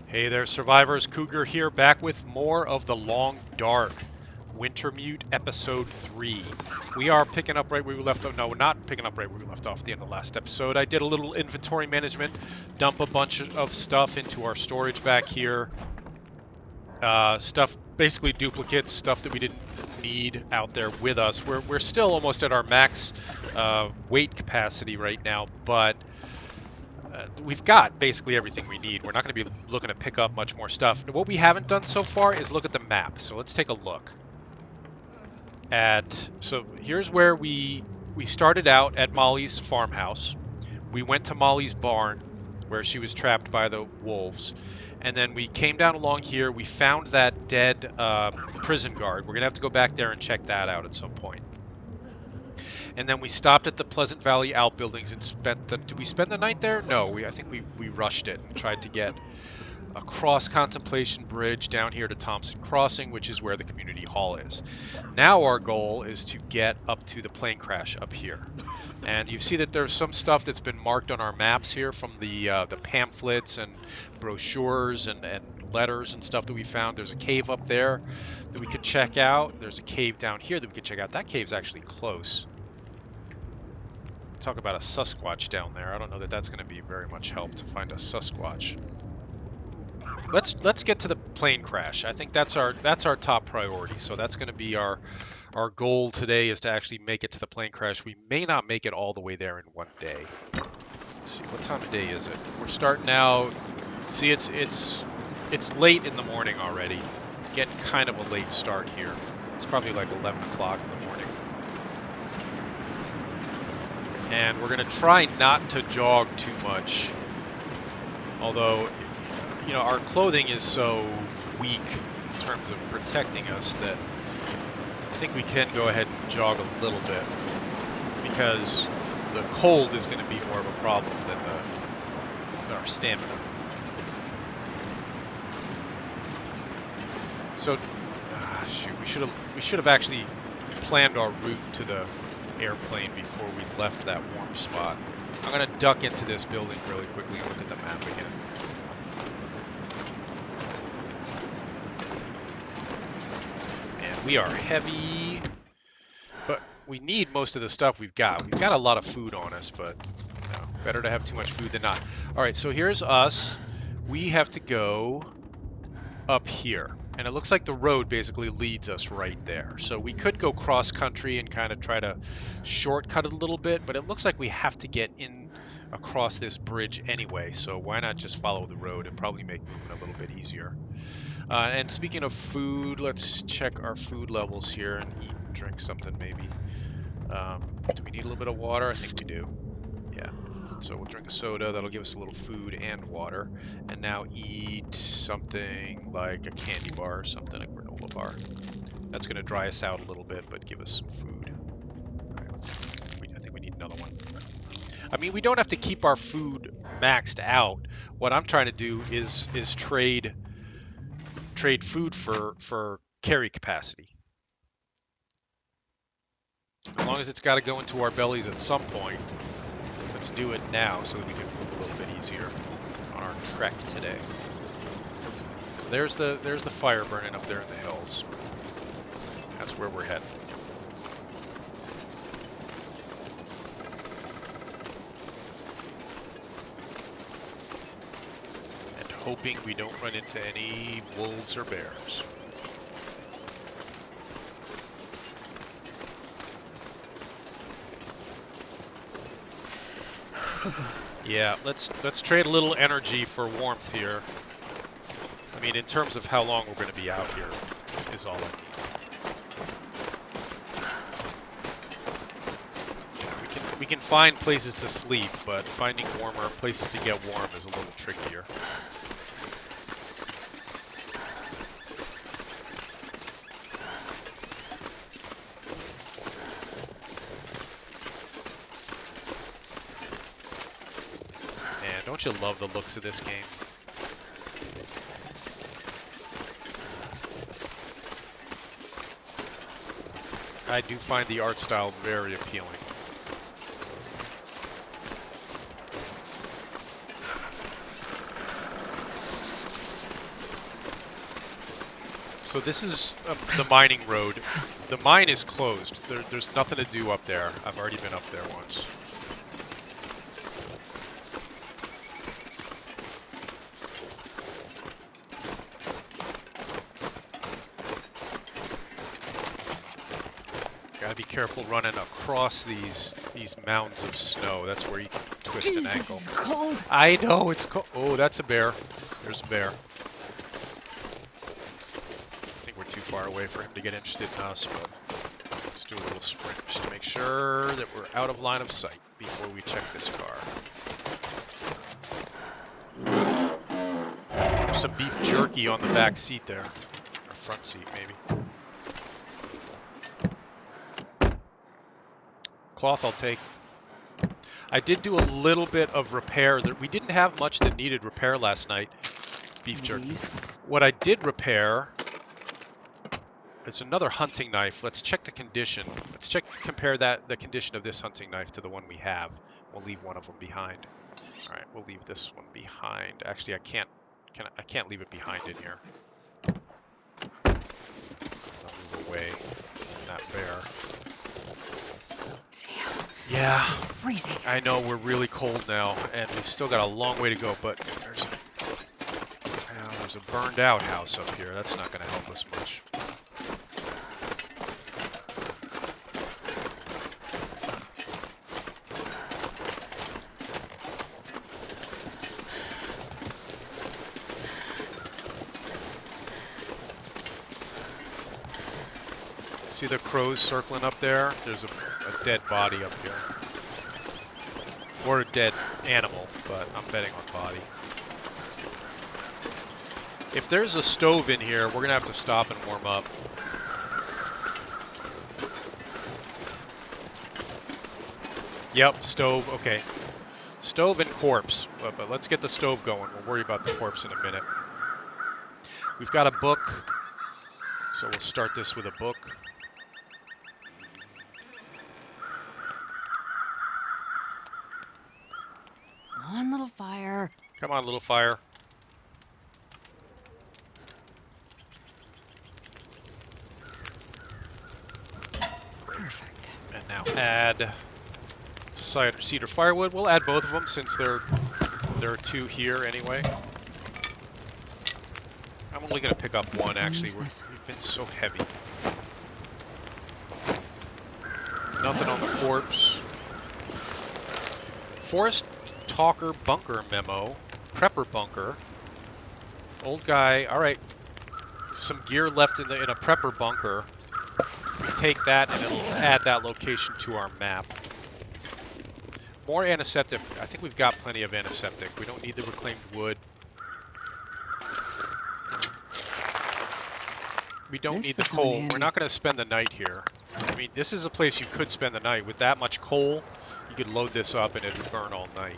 Hey there, survivors. Cougar here, back with more of The Long Dark, Wintermute Episode 3. We are picking up right where we left off. No, we're not picking up right where we left off at the end of the last episode. I did a little inventory management, dump a bunch of stuff into our storage back here. Stuff, basically duplicates, stuff that we didn't need out there with us. We're still almost at our max weight capacity right now, but we've got basically everything we need. We're not going to be looking to pick up much more stuff. What we haven't done so far is look at the map. So let's take a look at. So here's where we started out at Molly's farmhouse. We went to Molly's barn where she was trapped by the wolves. And then we came down along here. We found that dead prison guard. We're going to have to go back there and check that out at some point. And then we stopped at the Pleasant Valley Outbuildings and spent the... Did we spend the night there? No, I think we rushed it and tried to get across Contemplation Bridge down here to Thompson Crossing, which is where the community hall is. Now our goal is to get up to the plane crash up here. And you see that there's some stuff that's been marked on our maps here from the pamphlets and brochures and letters and stuff that we found. There's a cave up there that we could check out. There's a cave down here that we could check out. That cave's actually close. Talk about a Sasquatch down there. I don't know that that's going to be very much help to find a Sasquatch. Let's get to the plane crash. I think that's our top priority. So that's going to be our goal today, is to actually make it to the plane crash. We may not make it all the way there in one day. Let's see, what time of day is it? We're starting out. See, it's late in the morning already. Getting kind of a late start here. It's probably like 11 o'clock in the morning. And we're going to try not to jog too much. Although, you know, our clothing is so weak in terms of protecting us that I think we can go ahead and jog a little bit, because the cold is going to be more of a problem than our stamina. So, shoot, we should have actually planned our route to the airplane before we left that warm spot. I'm going to duck into this building really quickly and look at the map again. And we are heavy, but we need most of the stuff we've got. We've got a lot of food on us, but you know, better to have too much food than not. All right, so here's us. We have to go up here. And it looks like the road basically leads us right there. So we could go cross country and kind of try to shortcut it a little bit, but it looks like we have to get in across this bridge anyway. So why not just follow the road? It'd probably make moving a little bit easier. And speaking of food, let's check our food levels here and eat and drink something maybe. Do we need a little bit of water? I think we do. Yeah. So we'll drink a soda. That'll give us a little food and water. And now eat something like a candy bar or something, a granola bar. That's going to dry us out a little bit, but give us some food. All right, I think we need another one. I mean, we don't have to keep our food maxed out. What I'm trying to do is trade food for carry capacity. As long as it's got to go into our bellies at some point. Let's do it now so that we can move a little bit easier on our trek today. So there's the fire burning up there in the hills. That's where we're heading. And hoping we don't run into any wolves or bears. Yeah, let's trade a little energy for warmth here. I mean, in terms of how long we're going to be out here, is all I need. Yeah, we can find places to sleep, but finding warmer places to get warm is a little trickier. Don't you love the looks of this game? I do find the art style very appealing. So this is the mining road. The mine is closed. There's nothing to do up there. I've already been up there once. Gotta be careful running across these mounds of snow. That's where you can twist an ankle. It's cold. I know it's cold. Oh, that's a bear. There's a bear. I think we're too far away for him to get interested in us, but let's do a little sprint just to make sure that we're out of line of sight before we check this car. There's some beef jerky on the back seat there. Or front seat, maybe. Cloth I'll take. I did do a little bit of repair. We didn't have much that needed repair last night. Beef jerky. What I did repair is another hunting knife. Let's check the condition. Let's compare the condition of this hunting knife to the one we have. We'll leave one of them behind. All right, we'll leave this one behind. Actually, I can't leave it behind in here. I'll move away from that bear. Damn. Yeah. Freezing. I know we're really cold now, and we've still got a long way to go, but there's a burned out house up here. That's not going to help us much. See the crows circling up there? There's a dead body up here. Or a dead animal, but I'm betting on body. If there's a stove in here, we're going to have to stop and warm up. Yep, stove, okay. Stove and corpse, but let's get the stove going. We'll worry about the corpse in a minute. We've got a book, so we'll start this with a book. Come on, little fire. Come on, little fire. Perfect. And now add cedar firewood. We'll add both of them since there are two here anyway. I'm only going to pick up one, actually. We've been so heavy. Nothing on the corpse. Forest Talker bunker memo. Prepper bunker. Old guy. All right. Some gear left in a prepper bunker. We take that and it'll add that location to our map. More antiseptic. I think we've got plenty of antiseptic. We don't need the reclaimed wood. We don't need the coal. We're not going to spend the night here. I mean, this is a place you could spend the night. With that much coal, you could load this up and it would burn all night.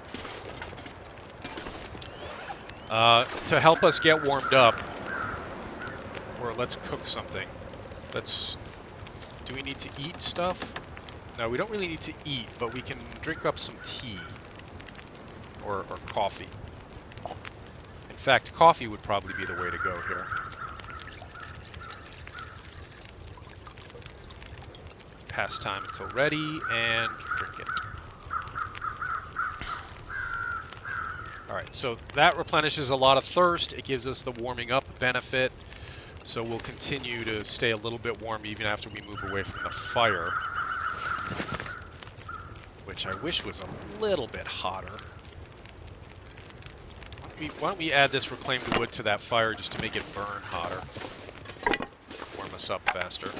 To help us get warmed up, or let's cook something. Do we need to eat stuff? No, we don't really need to eat, but we can drink up some tea or coffee. In fact, coffee would probably be the way to go here. Pass time until ready and drink it. Alright, so that replenishes a lot of thirst. It gives us the warming up benefit. So we'll continue to stay a little bit warm even after we move away from the fire. Which I wish was a little bit hotter. Why don't we add this reclaimed wood to that fire just to make it burn hotter? Warm us up faster.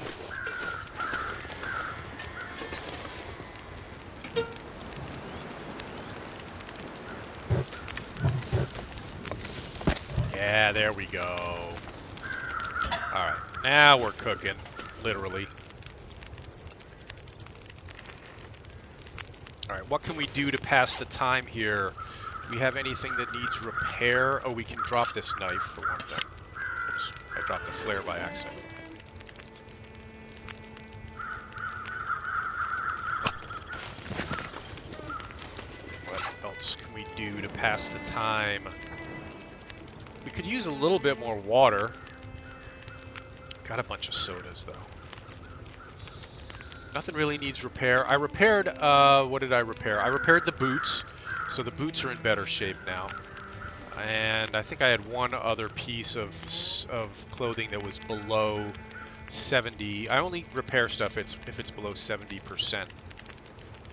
Yeah, there we go. Alright, now we're cooking, literally. Alright, what can we do to pass the time here? Do we have anything that needs repair? Oh, we can drop this knife for one thing. Oops, I dropped the flare by accident. What else can we do to pass the time? We could use a little bit more water. Got a bunch of sodas, though. Nothing really needs repair. I repaired, what did I repair? I repaired the boots, so the boots are in better shape now. And I think I had one other piece of clothing that was below 70. I only repair stuff if it's below 70%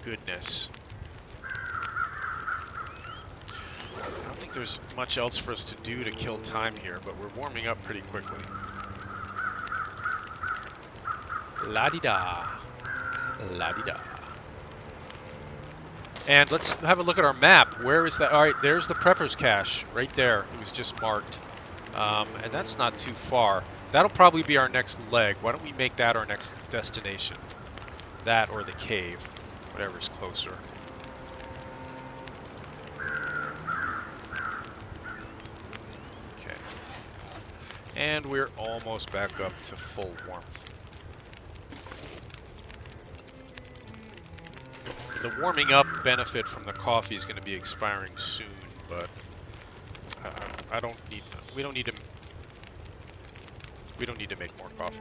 goodness. I don't think there's much else for us to do to kill time here, but we're warming up pretty quickly. La-di-da. La-di-da. And let's have a look at our map. Where is that? All right, there's the Prepper's Cache right there. It was just marked. And that's not too far. That'll probably be our next leg. Why don't we make that our next destination? That or the cave, whatever's closer. Okay. And we're almost back up to full warmth. The warming up benefit from the coffee is going to be expiring soon, but I don't need. We don't need to. We don't need to make more coffee.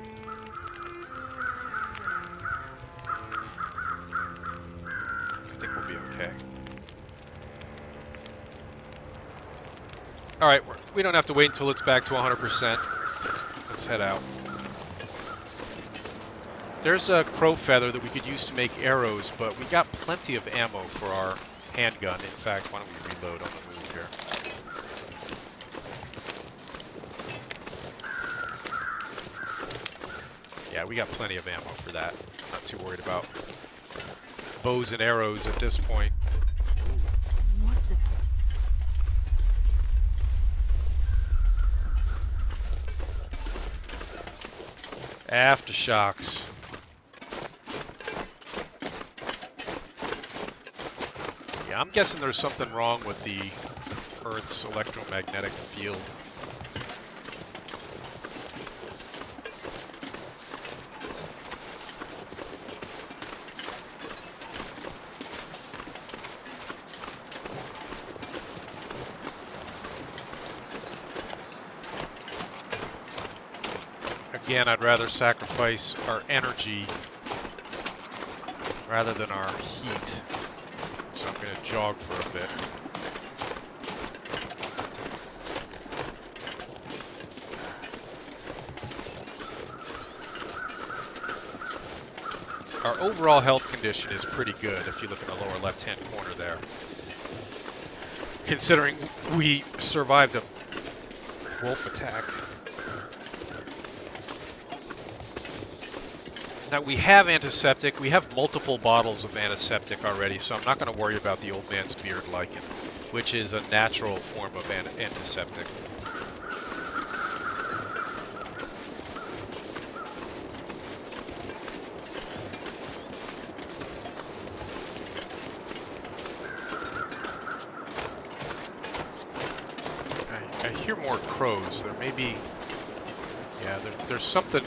I think we'll be okay. All right, we don't have to wait until it's back to 100%. Let's head out. There's a crow feather that we could use to make arrows, but we got plenty of ammo for our handgun. In fact, why don't we reload on the move here? Yeah, we got plenty of ammo for that. Not too worried about bows and arrows at this point. What the? Aftershocks. Yeah, I'm guessing there's something wrong with the Earth's electromagnetic field. Again, I'd rather sacrifice our energy rather than our heat. So I'm going to jog for a bit. Our overall health condition is pretty good if you look in the lower left-hand corner there. Considering we survived a wolf attack. Now we have antiseptic. We have multiple bottles of antiseptic already, so I'm not going to worry about the old man's beard lichen, which is a natural form of antiseptic. I hear more crows. There may be... Yeah, there's something...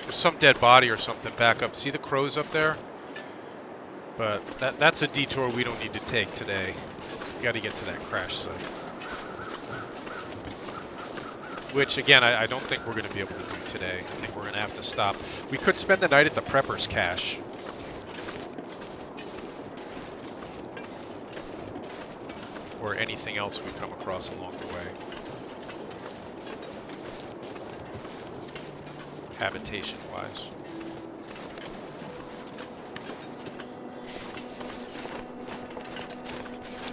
There's some dead body or something back up. See the crows up there? But that's a detour we don't need to take today. We got to get to that crash site. Which, again, I don't think we're going to be able to do today. I think we're going to have to stop. We could spend the night at the Prepper's Cache. Or anything else we come across along the way. Habitation-wise.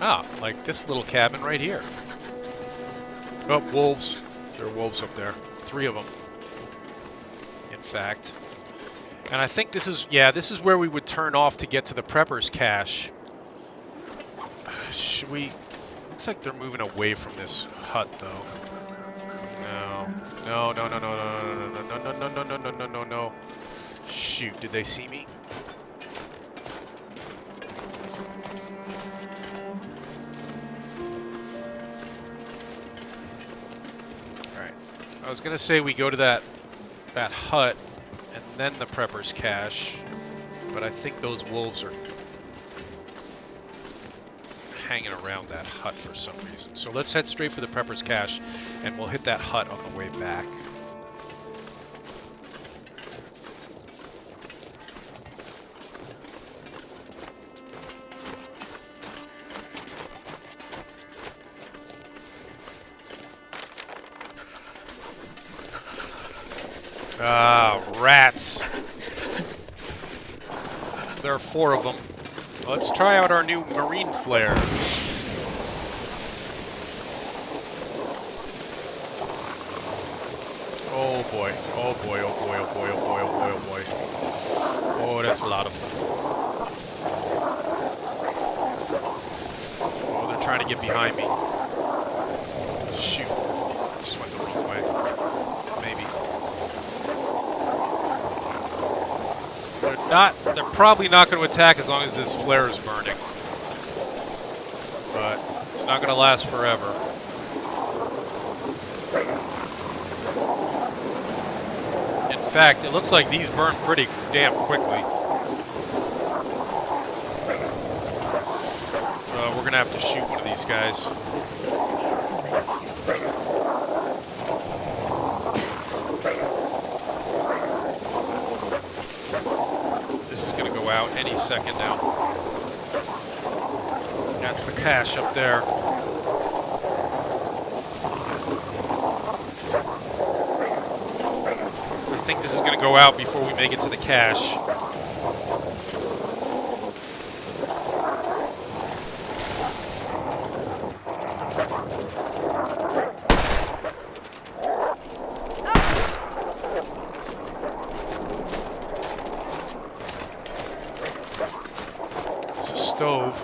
Ah, like this little cabin right here. Oh, wolves. There are wolves up there. 3 of them, in fact. And I think this is, yeah, this is where we would turn off to get to the Prepper's Cache. Should we... Looks like they're moving away from this hut, though. No, no, no, no, no, no, no, no, no, no, no, no, no, no, no. Shoot, did they see me? Alright. I was gonna say we go to that hut and then the Prepper's Cache, but I think those wolves are hanging around that hut for some reason. So let's head straight for the Prepper's Cache, and we'll hit that hut on the way back. Ah, rats. There are 4 of them. Let's try out our new marine flare. Oh boy, oh boy, oh boy, oh boy, oh boy, oh boy, oh boy. Oh, that's a lot of them. Oh, they're trying to get behind me. Shoot. Just went the wrong way. Maybe. They're probably not going to attack as long as this flare is burning. But it's not going to last forever. In fact, it looks like these burn pretty damn quickly. We're gonna have to shoot one of these guys. This is gonna go out any second now. That's the cache up there. I think this is gonna go out before we make it to the cache. Stove.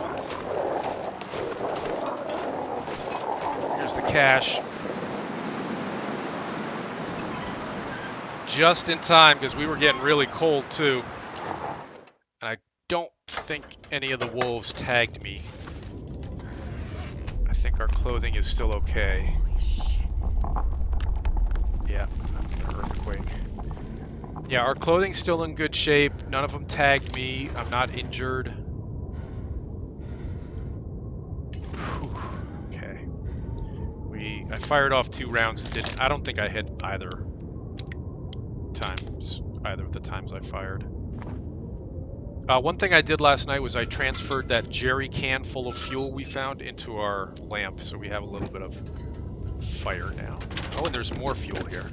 Here's the cache. Just in time, because we were getting really cold too. And I don't think any of the wolves tagged me. I think our clothing is still okay. Holy shit. Yeah, the earthquake. Yeah, our clothing's still in good shape. None of them tagged me. I'm not injured. Okay. I fired off 2 rounds and didn't. I don't think I hit either of the times I fired. One thing I did last night was I transferred that jerry can full of fuel we found into our lamp, so we have a little bit of fire now. Oh, and there's more fuel here.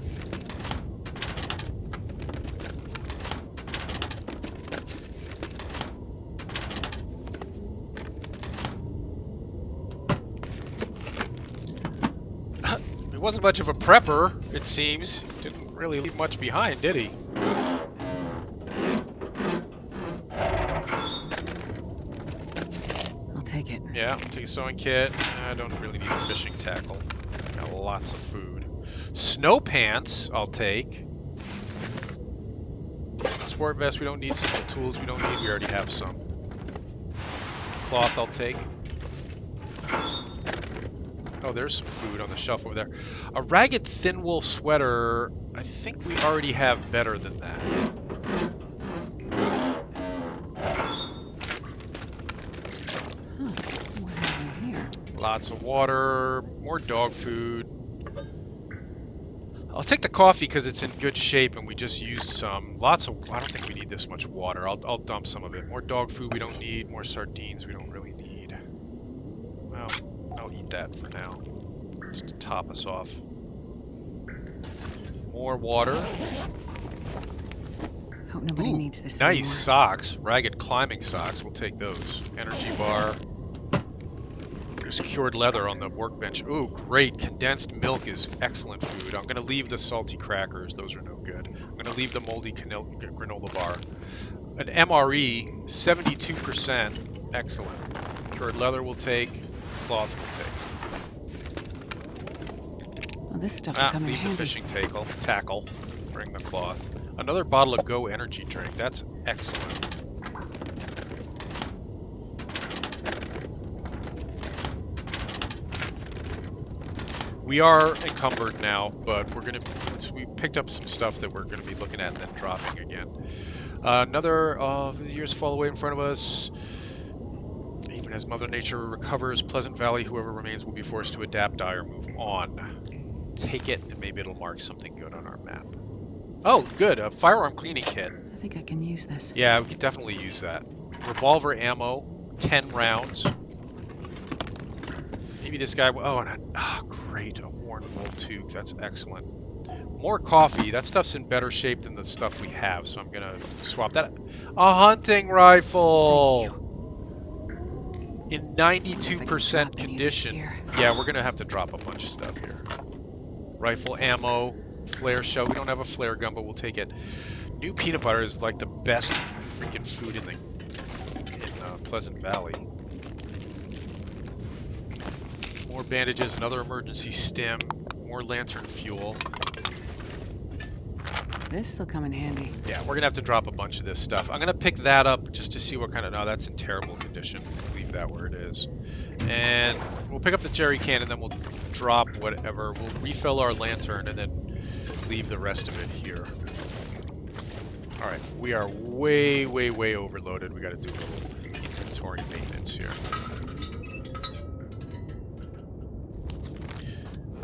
He wasn't much of a prepper, it seems. Didn't really leave much behind, did he? Take it. Yeah, I'll take a sewing kit. I don't really need a fishing tackle. Got lots of food. Snow pants, I'll take. Sport vest, we don't need. Simple tools, we don't need. We already have some. Cloth, I'll take. Oh, there's some food on the shelf over there. A ragged thin wool sweater, I think we already have better than that. Lots of water, more dog food. I'll take the coffee because it's in good shape and we just used some. Lots of, I don't think we need this much water. I'll dump some of it. More dog food we don't need. More sardines we don't really need. Well, I'll eat that for now. Just to top us off. More water. Hope nobody needs this Nice anymore. socks. Ragged climbing socks. We'll take those. Energy bar. There's cured leather on the workbench. Ooh, great. Condensed milk is excellent food. I'm going to leave the salty crackers. Those are no good. I'm going to leave the moldy granola bar. An MRE, 72%. Excellent. Cured leather we'll take. Cloth we'll take. Well, this stuff will come in leave handy. the fishing tackle. Bring the cloth. Another bottle of Go energy drink. That's excellent. We are encumbered now, but we picked up some stuff that we're gonna be looking at and then dropping again. Another years fall away in front of us. Even as Mother Nature recovers, Pleasant Valley, whoever remains will be forced to adapt, die, or move on. Take it, and maybe it'll mark something good on our map. Oh, good, a firearm cleaning kit. I think I can use this. Yeah, we can definitely use that. Revolver ammo, 10 rounds. Maybe this guy, great, a worn wool tube, that's excellent. More coffee. That stuff's in better shape than the stuff we have, so I'm gonna swap that. A hunting Thank you. rifle in Perfect 92% drop any of this condition. gear. Yeah, we're gonna have to drop a bunch of stuff here. Rifle ammo, flare shell. We don't have a flare gun, but we'll take it. New peanut butter is like the best freaking food in Pleasant Valley. More bandages, another emergency stim, more lantern fuel. This'll come in handy. Yeah, we're gonna have to drop a bunch of this stuff. I'm gonna pick that up just to see what kind of. No, that's in terrible condition. Leave that where it is. And we'll pick up the jerry can and then we'll drop whatever. We'll refill our lantern and then leave the rest of it here. All right, we are way, way, way overloaded. We got to do a little inventory maintenance here.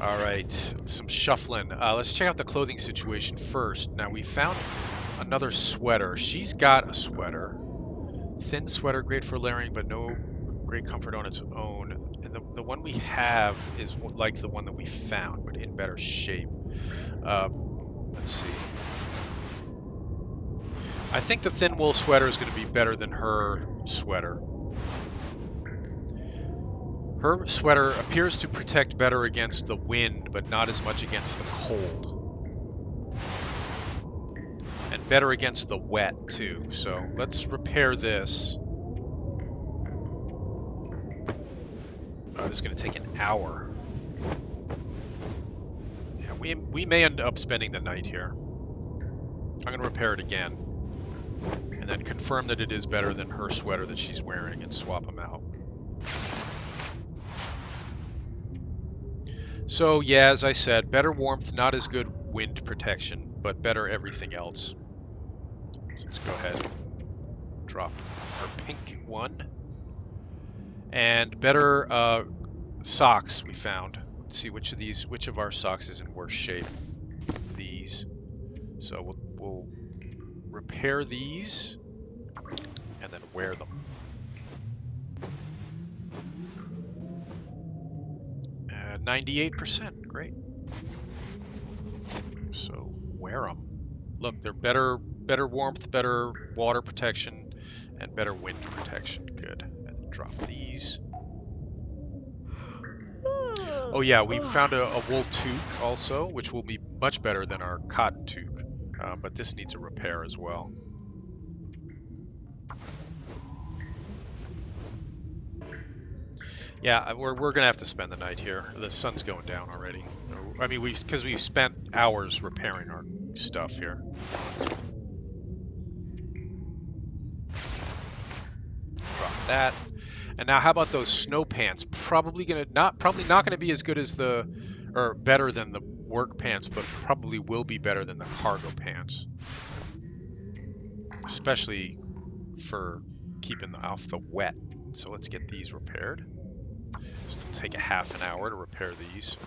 All right, some shuffling. Let's check out the clothing situation first. Now, we found another sweater. She's got a sweater. Thin sweater, great for layering, but no great comfort on its own. And the one we have is like the one that we found, but in better shape. Let's see. I think the thin wool sweater is going to be better than her sweater. Her sweater appears to protect better against the wind, but not as much against the cold. And better against the wet, too. So let's repair this. This is going to take an hour. Yeah, we may end up spending the night here. I'm going to repair it again. And then confirm that it is better than her sweater that she's wearing and swap them out. So yeah, as I said, better warmth, not as good wind protection, but better everything else. So let's go ahead and drop our pink one. And better socks we found. Let's see which of our socks is in worse shape. These. So we'll repair these and then wear them. 98%, great. So wear them. Look, they're better warmth, better water protection, and better wind protection. Good. And drop these. Oh yeah, we found a wool toque also, which will be much better than our cotton toque, but this needs a repair as well. Yeah, we're gonna have to spend the night here. The sun's going down already. I mean, because we've spent hours repairing our stuff here. Drop that. And now, how about those snow pants? Probably not gonna be as good as or better than the work pants, but probably will be better than the cargo pants, especially for keeping off the wet. So let's get these repaired. This will take a half an hour to repair these.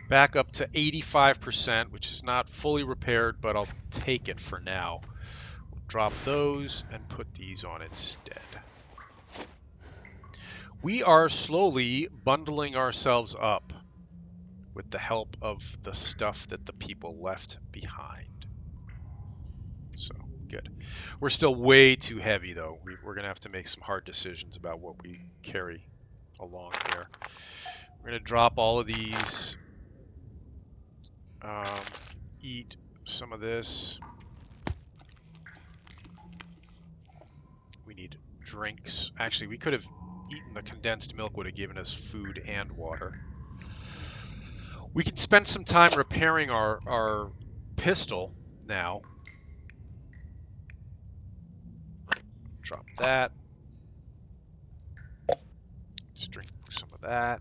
Back up to 85%, which is not fully repaired, but I'll take it for now. We'll drop those and put these on instead. We are slowly bundling ourselves up with the help of the stuff that the people left behind. So, good. We're still way too heavy, though. We're going to have to make some hard decisions about what we carry along here. We're going to drop all of these. Eat some of this. We need drinks. Actually, we could have eaten the condensed milk, would have given us food and water. We can spend some time repairing our pistol now. Drop that. Let's drink some of that.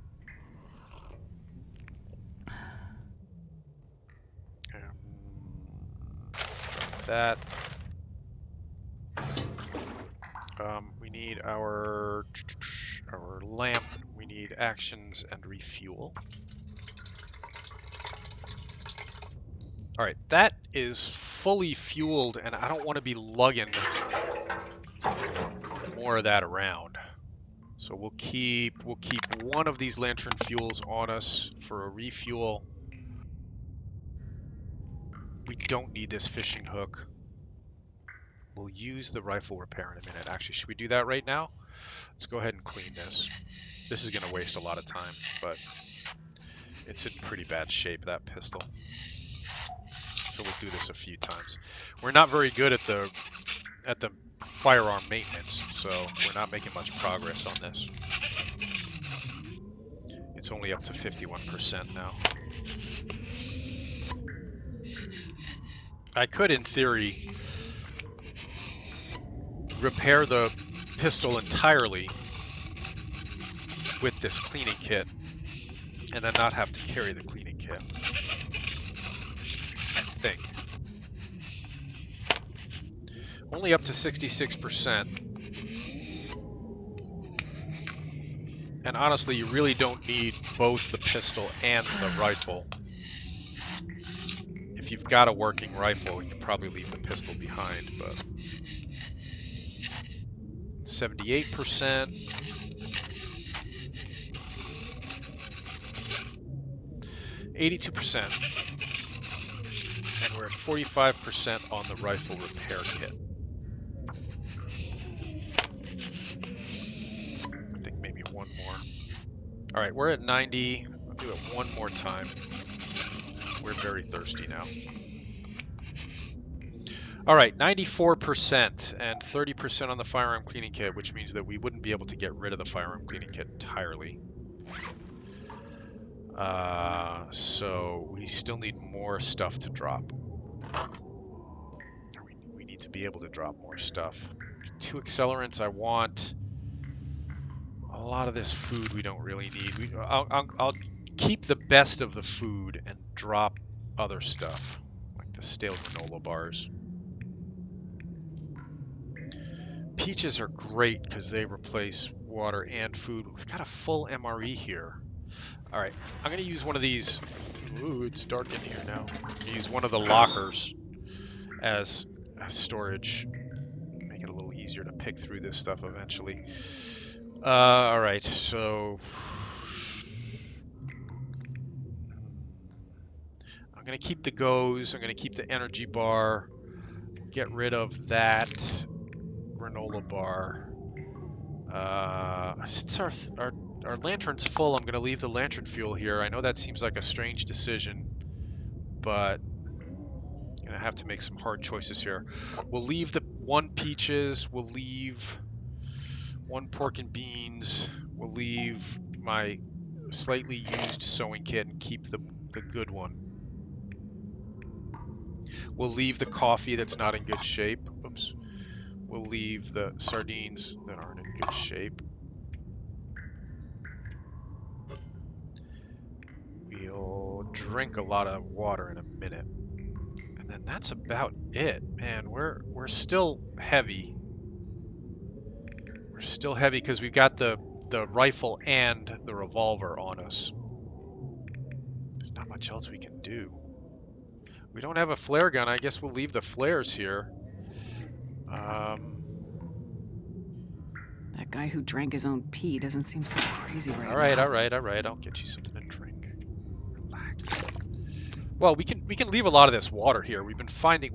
Drop that. We need our lamp. We need actions and refuel. All right, that is fully fueled, and I don't want to be lugging more of that around. So we'll keep one of these lantern fuels on us for a refuel. We don't need this fishing hook. We'll use the rifle repair in a minute. Actually, should we do that right now? Let's go ahead and clean this. This is going to waste a lot of time, but it's in pretty bad shape, that pistol. So we'll do this a few times. We're not very good at the firearm maintenance, so we're not making much progress on this. It's only up to 51% now. I could, in theory, repair the pistol entirely with this cleaning kit and then not have to carry the cleaning kit. I think. Only up to 66%. And honestly, you really don't need both the pistol and the rifle. If you've got a working rifle, you can probably leave the pistol behind, but 78%. 82%. And we're at 45% on the rifle repair kit. I think maybe one more. All right, we're at 90. I'll do it one more time. We're very thirsty now. All right, 94% and 30% on the firearm cleaning kit, which means that we wouldn't be able to get rid of the firearm cleaning kit entirely. So we still need more stuff to drop. We need to be able to drop more stuff. 2 accelerants. I want a lot of this food we don't really need. I'll keep the best of the food and drop other stuff, like the stale granola bars. Peaches are great because they replace water and food. We've got a full MRE here. All right, I'm going to use one of these. Ooh, it's dark in here now. I'm going to use one of the lockers as storage. Make it a little easier to pick through this stuff eventually. All right, so I'm going to keep the goes. I'm going to keep the energy bar. Get rid of that granola bar. Since our lantern's full, I'm going to leave the lantern fuel here. I know that seems like a strange decision, but I'm going to have to make some hard choices here. We'll leave the 1 peaches. We'll leave 1 pork and beans. We'll leave my slightly used sewing kit and keep the good one. We'll leave the coffee that's not in good shape. Oops. We'll leave the sardines that aren't in good shape. We'll drink a lot of water in a minute. And then that's about it. Man, we're still heavy. We're still heavy because we've got the rifle and the revolver on us. There's not much else we can do. We don't have a flare gun. I guess we'll leave the flares here. That guy who drank his own pee doesn't seem so crazy right now. All right. I'll get you something to drink. Relax. Well, we can leave a lot of this water here. We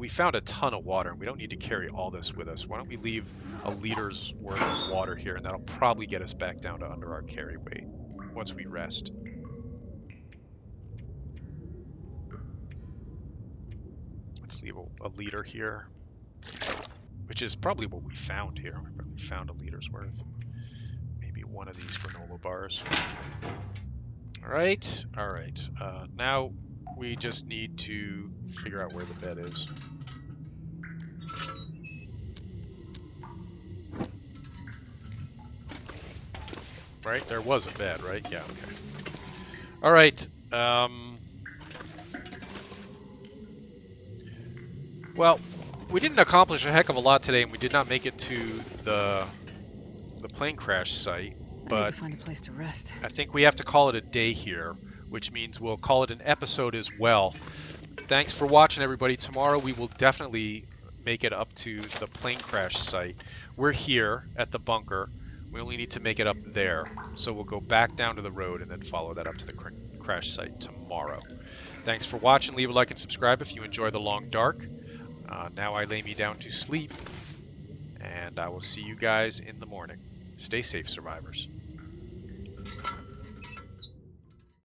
found a ton of water, and we don't need to carry all this with us. Why don't we leave a liter's worth of water here, and that'll probably get us back down to under our carry weight once we rest. Let's leave a liter here, which is probably what we found here. We probably found a liter's worth. Maybe one of these granola bars. All right. Now we just need to figure out where the bed is. Right? There was a bed, right? Yeah, okay. All right. Well, we didn't accomplish a heck of a lot today, and we did not make it to the plane crash site. I need But to find a place to rest. I think we have to call it a day here, which means we'll call it an episode as well. Thanks for watching, everybody. Tomorrow we will definitely make it up to the plane crash site. We're here at the bunker. We only need to make it up there. So we'll go back down to the road and then follow that up to the crash site tomorrow. Thanks for watching. Leave a like and subscribe if you enjoy the long dark. Now I lay me down to sleep, and I will see you guys in the morning. Stay safe, survivors.